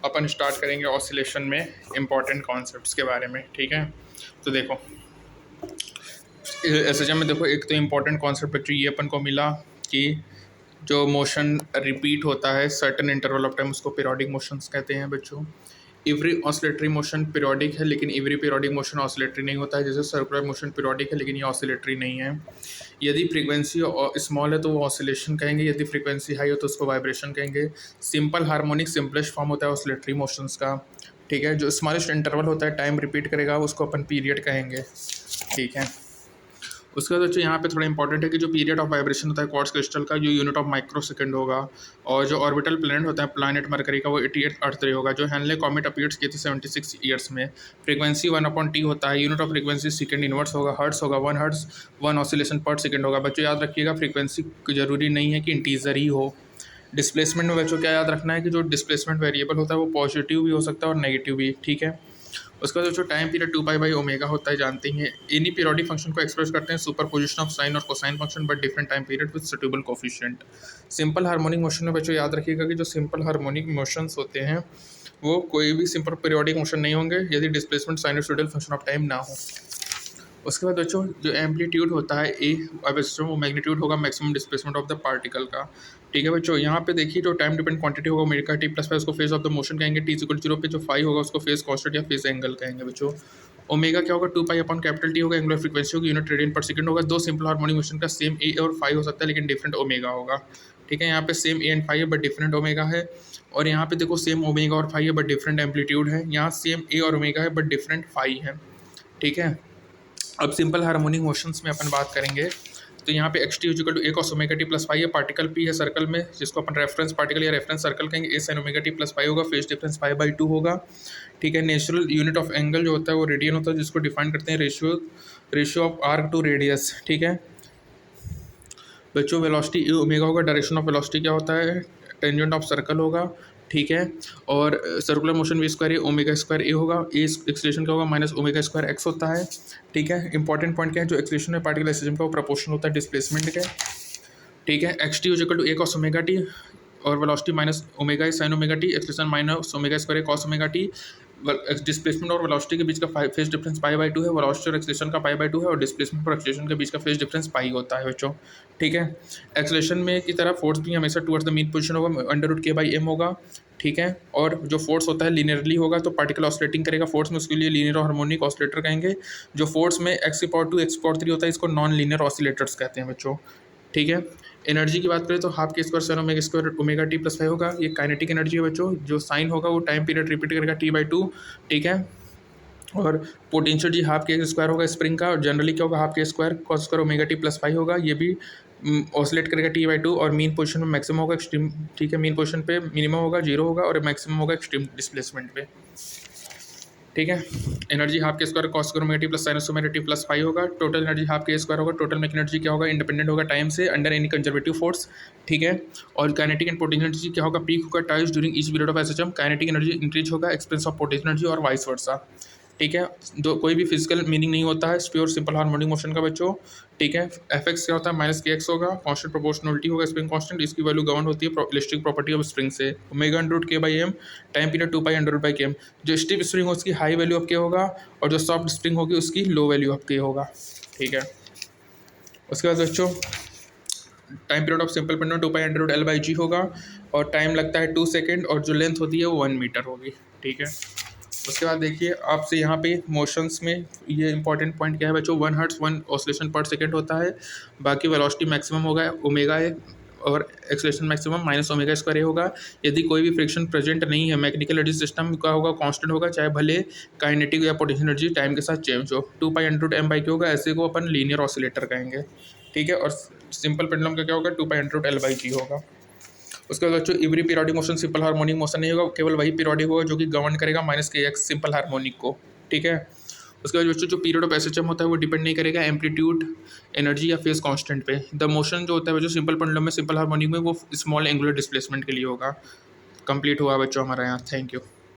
अपन start करेंगे oscillation में important concepts के बारे में। ठीक है, तो देखो एसएचएम में देखो एक तो इम्पॉर्टेंट कॉन्सेप्ट बच्चों ये अपन को मिला कि जो मोशन रिपीट होता है सर्टेन इंटरवल ऑफ टाइम उसको पीरियोडिक मोशंस कहते हैं बच्चों। एवरी ऑसिलेटरी मोशन पीरियोडिक है लेकिन एवरी पीरियोडिक मोशन ऑसिलेटरी नहीं होता है। जैसे सर्कुलर मोशन पीरियोडिक है लेकिन ये ऑसिलेटरी नहीं है। यदि फ्रीक्वेंसी स्मॉल है तो वो ऑसिलेशन कहेंगे, यदि फ्रीक्वेंसी हाई हो तो उसको वाइब्रेशन कहेंगे। सिंपल हार्मोनिक सिंपलेस्ट फॉर्म होता है ऑसिलेटरी मोशंस का। ठीक है, जो स्मॉलेस्ट इंटरवल होता है टाइम रिपीट करेगा उसको अपन पीरियड कहेंगे। ठीक है, उसके बाद बच्चों यहाँ पे थोड़ा इंपॉर्टेंट है कि जो पीरियड ऑफ वाइब्रेशन होता है क्वार्ट्ज क्रिस्टल का जो यूनिट ऑफ माइक्रो सेकंड होगा, और जो ऑर्बिटल प्लैनेट होता है प्लैनेट मरकरी का वो 88 अर्थ रे होगा। जो हेनले कॉमेट अपीयर्स किए थे 76 ईयर्स में। फ्रीक्वेंसी 1/t होता है। Unit of frequency second inverse होगा, हर्ट्स होगा, 1 हर्ट्स 1 ऑसिलेशन पर सेकंड होगा। बच्चों याद रखिएगा फ्रीक्वेंसी जरूरी नहीं है कि इंटीजर ही हो। डिस्प्लेसमेंट में बच्चों क्या याद रखना है कि जो डिस्प्लेसमेंट वेरिएबल होता है वो पॉजिटिव भी हो सकता है और नेगेटिव भी। ठीक है, उसका जो टाइम पीरियड 2π/ω होता है जानते हैं। एनी पीरियोडिक फंक्शन को एक्सप्रेस करते हैं सुपरपोजिशन ऑफ साइन और cosine function but different time period with suitable coefficient. Simple harmonic motion में बच्चों याद रखिएगा कि जो सिंपल हार्मोनिक मोशंस होते हैं वो कोई भी सिंपल पीरियोडिक मोशन नहीं होंगे यदि displacement sinusoidal function of time ना हो। उसके बाद बच्चों जो एम्पलीट्यूड होता है ए, अब बच्चों वो मैग्नीट्यूड होगा maximum displacement of the particle का। ठीक है बच्चों, यहाँ पे देखिए जो टाइम डिपेंड क्वांटिटी होगा ओमेगा टी प्लस 5 उसको फेज ऑफ द मोशन कहेंगे। टी इक्वल 0 पे जो फाई होगा उसको फेज कांस्टेंट या फेज एंगल कहेंगे बच्चों। ओमेगा क्या होगा 2π/T होगा, एंगुलर फ्रीक्वेंसी होगी यूनिट रेडियन पर सेकंड होगा। दो सिंपल हार्मोनिक मोशन का सेम ए और फाई हो सकता है लेकिन डिफरेंट ओमेगा होगा। ठीक है, यहाँ पे सेम ए एंड फाई है बट डिफरेंट ओमेगा है। और यहाँ पे देखो सेम ओमेगा और फाई है बट डिफरेंट एम्पलीट्यूड है। यहाँ सेम ए और ओमेगा है बट डिफरेंट फाई है। ठीक है, अब सिंपल हार्मोनिक मोशंस में अपन बात करेंगे तो यहाँ पे x t equal to a cos omega t plus phi है। पार्टिकल पी है सर्कल में जिसको अपन रेफरेंस पार्टिकल या रेफरेंस सर्कल कहेंगे। A sine omega t plus phi होगा, फेज डिफरेंस π/2 होगा। ठीक है, नेचुरल यूनिट ऑफ एंगल जो होता है वो रेडियन होता है जिसको डिफाइन करते हैं ratio of arc to radius. ठीक है बच्चों, वेलोसिटी ए ओमेगा होगा। डायरेक्शन ऑफ वेलोसिटी क्या होता है टेंजेंट ऑफ सर्कल होगा। ठीक है, और circular motion v square a omega square a होगा। ए एक्सलेशन क्या होगा माइनस ओमेगा स्क्वायर एक्स होता है। ठीक है, इंपॉर्टेंट पॉइंट क्या है जो एक्सलेशन है पार्टिकल सिस्टम का वो प्रोपोर्शनल होता है डिस्प्लेसमेंट के। ठीक है, x t equal to a cos omega t और velocity minus omega sine omega t, acceleration minus omega square cos omega t. Displacement और वेलोसिटी के बीच का फेज डिफरेंस π/2 है। वेलोसिटी और एक्सलेशन का π/2 है और डिस्प्लेसमेंट और एक्सलेशन के बीच का फेज डिफरेंस पाई होता है बच्चों। ठीक है, एक्सलेशन में की तरह फोर्स भी हमेशा टुवर्ड्स द मीन पोजीशन होगा, √k/m होगा। ठीक है, और जो फोर्स होता है लीनियरली होगा तो पार्टिकल ऑसिलेटिंग करेगा फोर्स में, उसके लिए लीनियर हार्मोनिक ऑसिलेटर कहेंगे। जो फोर्स में x⁴2 x⁴3 होता है इसको नॉन लीनियर ऑसिलेटर्स कहते हैं बच्चों। ठीक है, एनर्जी की बात करें तो हाफ के square sine omega square omega t plus 5 होगा। ये काइनेटिक एनर्जी है बच्चों। जो साइन होगा वो टाइम पीरियड रिपीट करेगा t/2। ठीक है, और पोटेंशियल जी हाफ के स्क्वायर होगा स्प्रिंग का, और जनरली क्या होगा हाफ के square cos square omega t plus 5 होगा। ये भी ऑसिलेट करेगा t/2 और मीन पोजीशन में मैक्सिमम होगा एक्सट्रीम। ठीक है, मीन पोजीशन पे मिनिमम होगा 0 होगा और मैक्सिमम होगा एक्सट्रीम डिस्प्लेसमेंट पे। ठीक है, एनर्जी हाफ के square cos square omega t plus sinus omega t plus 5 होगा। टोटल एनर्जी हाफ के स्क्वायर होगा। टोटल मेक एनर्जी क्या होगा इंडिपेंडेंट होगा टाइम से अंडर एनी कंजर्वेटिव फोर्स। ठीक है, और काइनेटिक एंड पोटेंशियल एनर्जी क्या होगा पीक होगा ties during each period of SHM. Kinetic energy increase होगा एक्सपेंस ऑफ पोटेंशियल एनर्जी और वाइस वर्सा। ठीक है, दो कोई भी फिजिकल मीनिंग नहीं होता है प्योर सिंपल हार्मोनिक मोशन का बच्चों। ठीक है, एफ(x) क्या होता है -kx होगा। कांस्टेंट प्रोपोर्शनलिटी होगा स्प्रिंग कांस्टेंट, इसकी वैल्यू गवर्न होती है इलेक्ट्रिक प्रॉपर्टी ऑफ स्प्रिंग से। Omega √k/m time period 2π√km। जो स्टिफ स्प्रिंग हो उसकी हाई वैल्यू ऑफ k होगा और जो सॉफ्ट स्प्रिंग होगी उसकी लो वैल्यू ऑफ k होगा। ठीक है, उसके बाद बच्चों time period of simple pendulum 2π√L/g होगा और टाइम लगता है 2 सेकेंड और जो लेंथ होती है वो 1 मीटर होगी। ठीक है, उसके बाद देखिए आपसे यहाँ पे मोशंस में ये इंपॉर्टेंट पॉइंट क्या है बच्चों 1 हर्ट्ज 1 ऑसिलेशन पर सेकेंड होता है। बाकी वेलोसिटी मैक्सिमम होगा ओमेगा ए और acceleration maximum minus omega square a होगा। यदि कोई भी फ्रिक्शन प्रेजेंट नहीं है मैकेनिकल एनर्जी सिस्टम का होगा कांस्टेंट होगा, चाहे भले काइनेटिक या पोटेंशियल एनर्जी टाइम के साथ चेंज हो। 2π/m/k होगा, ऐसे को अपन लीनियर ऑसिलेटर कहेंगे। ठीक है, और सिंपल पेंडुलम का क्या होगा 2π/L/g होगा। उसके बाद बच्चों every periodic motion simple harmonic motion नहीं होगा, केवल वही पीरियोडिक होगा जो कि गवर्न करेगा -kx सिंपल हार्मोनिक को। ठीक है, उसके बाद बच्चों जो पीरियड ऑफ एसएचएम होता है वो डिपेंड नहीं करेगा एम्पलीट्यूड एनर्जी या फेज कांस्टेंट पे। द मोशन जो होता है बच्चों सिंपल पेंडुलम में सिंपल हार्मोनिक में वो स्मॉल एंगुलर डिस्प्लेसमेंट के लिए होगा। कंप्लीट हुआ बच्चों हमारा यहाँ। Thank you.